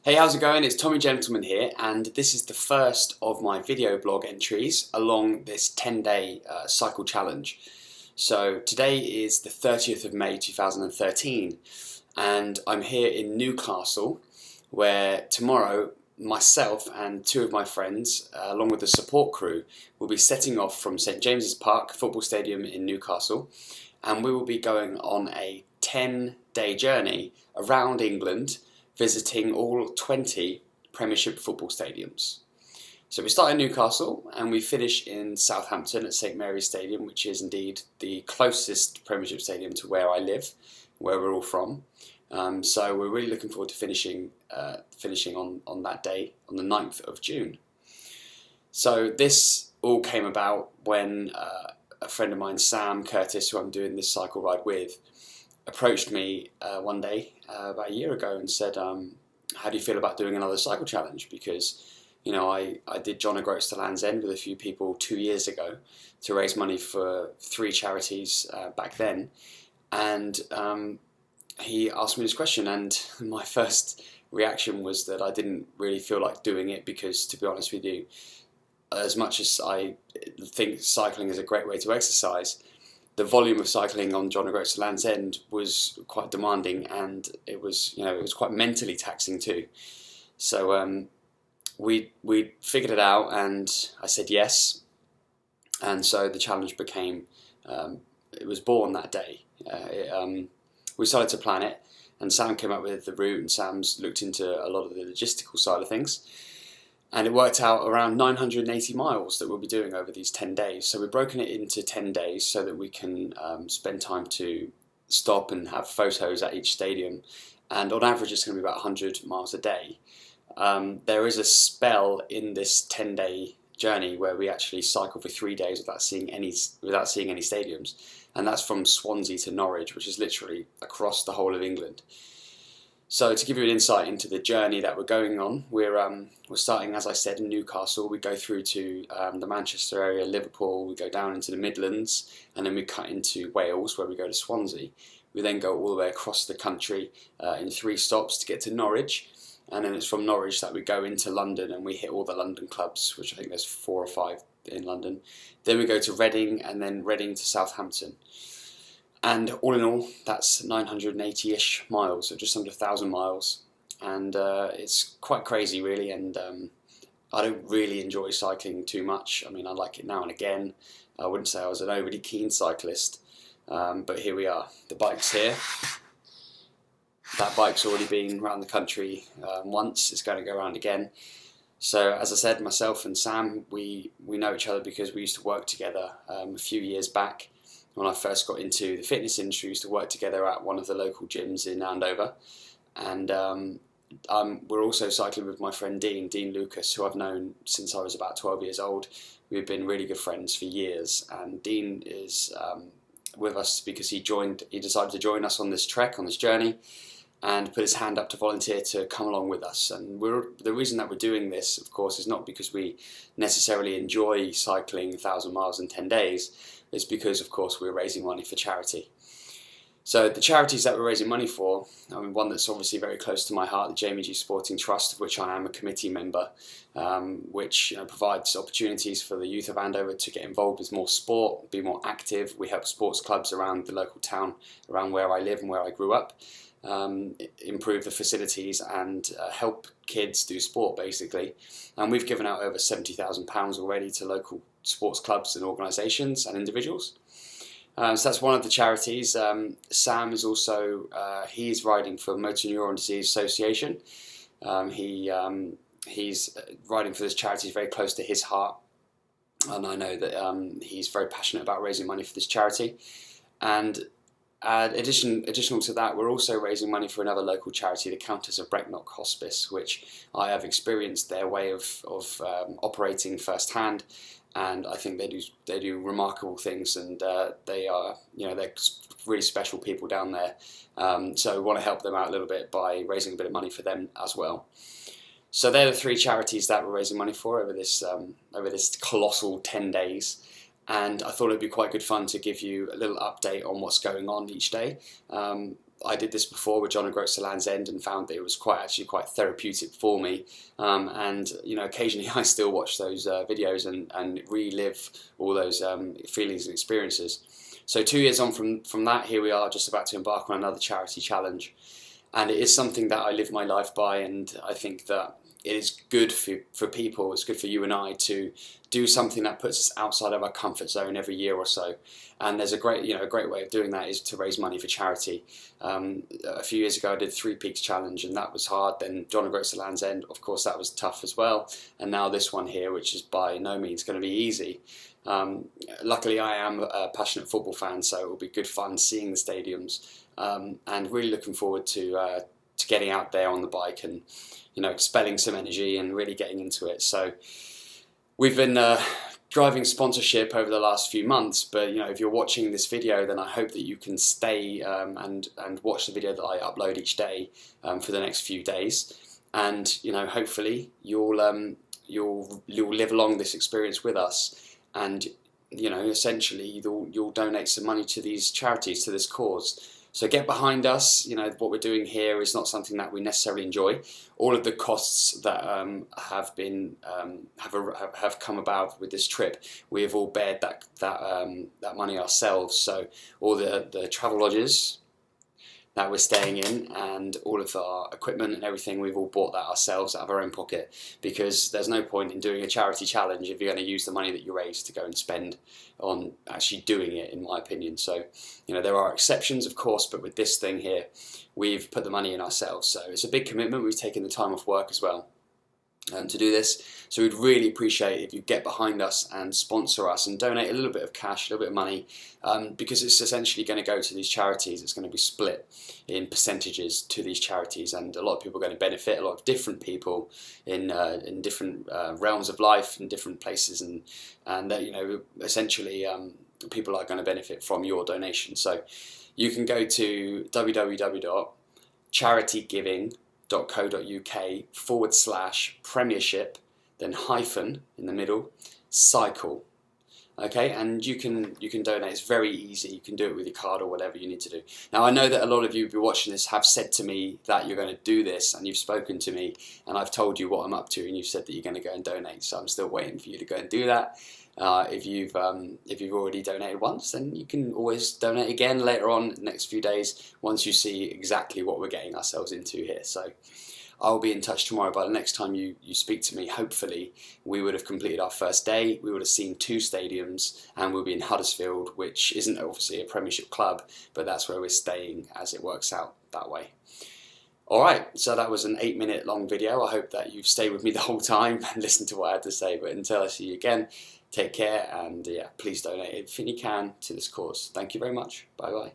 Hey, how's it going? It's Tommy Gentleman here, and this is the first of my video blog entries along this 10-day cycle challenge. So today is the 30th of May 2013, and I'm here in Newcastle, where tomorrow myself and two of my friends, along with the support crew, will be setting off from St James's Park football stadium in Newcastle, and we will be going on a 10-day journey around England, visiting all 20 Premiership football stadiums. So we start in Newcastle and we finish in Southampton at St Mary's Stadium, which is indeed the closest Premiership stadium to where I live, where we're all from. So we're really looking forward to finishing on that day, on the 9th of June. So this all came about when a friend of mine, Sam Curtis, who I'm doing this cycle ride with, approached me one day about a year ago and said, how do you feel about doing another cycle challenge? Because, you know, I did John O'Groats to Land's End with a few people 2 years ago to raise money for 3 charities back then. And he asked me this question, and my first reaction was that I didn't really feel like doing it because, to be honest with you, as much as I think cycling is a great way to exercise, the volume of cycling on John O'Groats to Land's End was quite demanding, and it was quite mentally taxing too. So we figured it out, and I said yes, and so the challenge became it was born that day. We started to plan it, and Sam came up with the route, and Sam's looked into a lot of the logistical side of things. And it worked out around 980 miles that we'll be doing over these 10 days. So we've broken it into 10 days so that we can spend time to stop and have photos at each stadium. And on average, it's going to be about 100 miles a day. There is a spell in this 10-day journey where we actually cycle for 3 days without seeing any stadiums. And that's from Swansea to Norwich, which is literally across the whole of England. So to give you an insight into the journey that we're going on, we're starting, as I said, in Newcastle. We go through to the Manchester area, Liverpool, we go down into the Midlands, and then we cut into Wales, where we go to Swansea. We then go all the way across the country in 3 stops to get to Norwich, and then it's from Norwich that we go into London and we hit all the London clubs, which I think there's 4 or 5 in London. Then we go to Reading, and then Reading to Southampton. And all in all, that's 980-ish miles, so just under 1,000 miles. And it's quite crazy, really, and I don't really enjoy cycling too much. I mean, I like it now and again. I wouldn't say I was an overly keen cyclist, but here we are. The bike's here. That bike's already been around the country once. It's going to go around again. So, as I said, myself and Sam, we know each other because we used to work together a few years back. When I first got into the fitness industry, we used to work together at one of the local gyms in Andover. And we're also cycling with my friend Dean Lucas, who I've known since I was about 12 years old. We've been really good friends for years. And Dean is with us because he decided to join us on this trek, on this journey, and put his hand up to volunteer to come along with us. And the reason that we're doing this, of course, is not because we necessarily enjoy cycling 1,000 miles in 10 days. It's because, of course, we're raising money for charity. So the charities that we're raising money for, I mean, one that's obviously very close to my heart, the Jamie G Sporting Trust, of which I am a committee member, which provides opportunities for the youth of Andover to get involved with more sport, be more active. We help sports clubs around the local town, around where I live and where I grew up, improve the facilities and help kids do sport, basically. And we've given out over £70,000 already to local sports clubs and organisations and individuals. So that's one of the charities. Sam is also, he's riding for Motor Neuron Disease Association. He's riding for this charity, is very close to his heart. And I know that he's very passionate about raising money for this charity. And additional to that, we're also raising money for another local charity, the Countess of Brecknock Hospice, which I have experienced their way of operating firsthand. And I think they do remarkable things, and they are, they're really special people down there. So we want to help them out a little bit by raising a bit of money for them as well. So they're the 3 charities that we're raising money for over this colossal 10 days. And I thought it'd be quite good fun to give you a little update on what's going on each day. I did this before with John O'Groats to Land's End and found that it was actually quite therapeutic for me. And occasionally I still watch those videos and relive all those feelings and experiences. So 2 years on from that, here we are, just about to embark on another charity challenge. And it is something that I live my life by, and I think that it is good for people, it's good for you and I to do something that puts us outside of our comfort zone every year or so. And there's a great way of doing that is to raise money for charity. A few years ago I did 3 Peaks Challenge, and that was hard. Then John O'Groats to Land's End, of course, that was tough as well. And now this one here, which is by no means going to be easy. Luckily I am a passionate football fan, so it will be good fun seeing the stadiums, and really looking forward to getting out there on the bike and expelling some energy and really getting into it. So we've been driving sponsorship over the last few months, but if you're watching this video, then I hope that you can stay and watch the video that I upload each day for the next few days, and hopefully you'll live along this experience with us, and essentially you'll donate some money to these charities, to this cause. So get behind us. What we're doing here is not something that we necessarily enjoy. All of the costs that have come about with this trip, we have all bared that money ourselves. So all the travel lodges that we're staying in and all of our equipment and everything, we've all bought that ourselves out of our own pocket, because there's no point in doing a charity challenge if you're going to use the money that you raise to go and spend on actually doing it, in my opinion. So there are exceptions, of course, but with this thing here, we've put the money in ourselves. So it's a big commitment. We've taken the time off work as well to do this. So we'd really appreciate if you get behind us and sponsor us and donate a little bit of cash, a little bit of money, because it's essentially going to go to these charities. It's going to be split in percentages to these charities, and a lot of people are going to benefit, a lot of different people in different realms of life in different places, and essentially people are going to benefit from your donation. So you can go to www.charityGiving.co.uk/Premiership, then hyphen in the middle, cycle. Okay, and you can donate. It's very easy. You can do it with your card or whatever you need to do. Now I know that a lot of you who are watching this have said to me that you're going to do this, and you've spoken to me, and I've told you what I'm up to, and you've said that you're going to go and donate. So I'm still waiting for you to go and do that. If you've already donated once, then you can always donate again later on in the next few days once you see exactly what we're getting ourselves into here. So I'll be in touch tomorrow, but the next time you speak to me, hopefully we would have completed our first day, we would have seen 2 stadiums, and we'll be in Huddersfield, which isn't obviously a Premiership club, but that's where we're staying as it works out that way. Alright, so that was an 8-minute long video. I hope that you've stayed with me the whole time and listened to what I had to say, but until I see you again, take care, and yeah, please donate everything you can to this cause. Thank you very much. Bye bye.